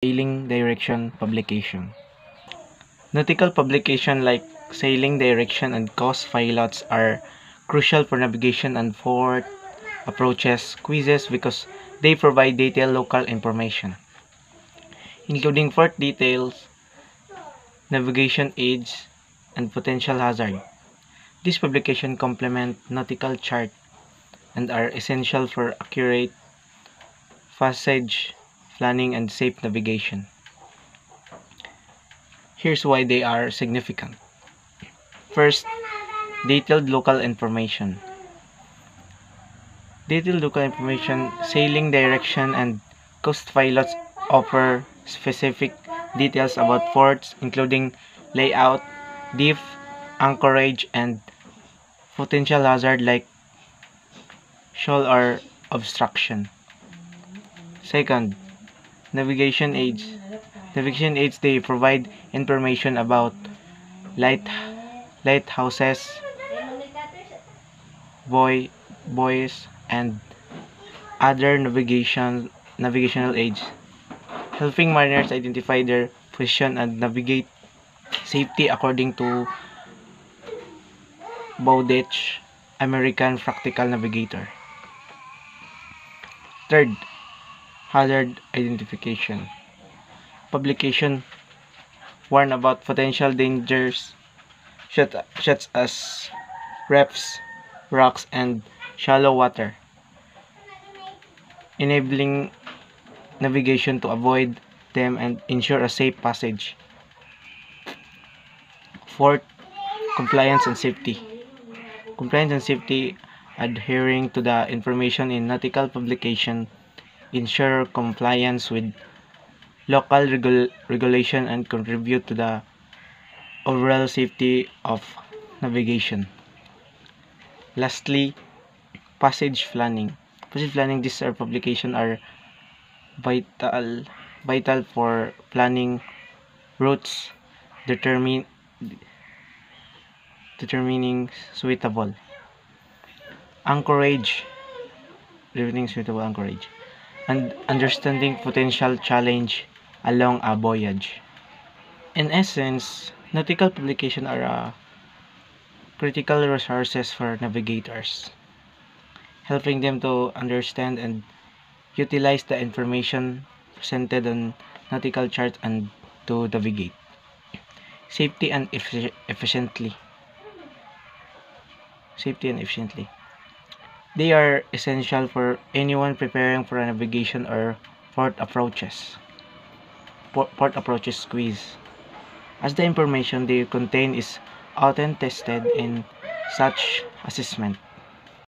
sailing direction publication. Nautical publication like sailing direction and coast pilots are crucial for navigation and port approaches quizzes because they provide detailed local information, including port details, navigation aids, and potential hazard. These publications complement nautical chart and are essential for accurate passage planning and safe navigation. Here's why they are significant. First, detailed local information. Detailed local information, sailing direction, and coast pilots offer specific details about ports, including layout, depth, anchorage, and potential hazard like shoal or obstruction. Second, navigation aids. Navigation aids, they provide information about lighthouses, buoys, and other navigational aids, helping mariners identify their position and navigate safety according to Bowditch, American Practical Navigator. Third, hazard identification. Publication warn about potential dangers such as reefs, rocks, and shallow water, enabling navigation to avoid them and ensure a safe passage. Fourth, compliance and safety. Compliance and safety, adhering to the information in nautical publication ensure compliance with local regulation and contribute to the overall safety of navigation. Lastly, passage planning. Passage planning, these are publication are vital for planning routes, determining suitable anchorage, and understanding potential challenge along a voyage. In essence, nautical publication are critical resources for navigators, helping them to understand and utilize the information presented on nautical charts and to navigate safety and efficiently. They are essential for anyone preparing for a navigation or port approaches quiz, as the information they contain is often tested in such assessment.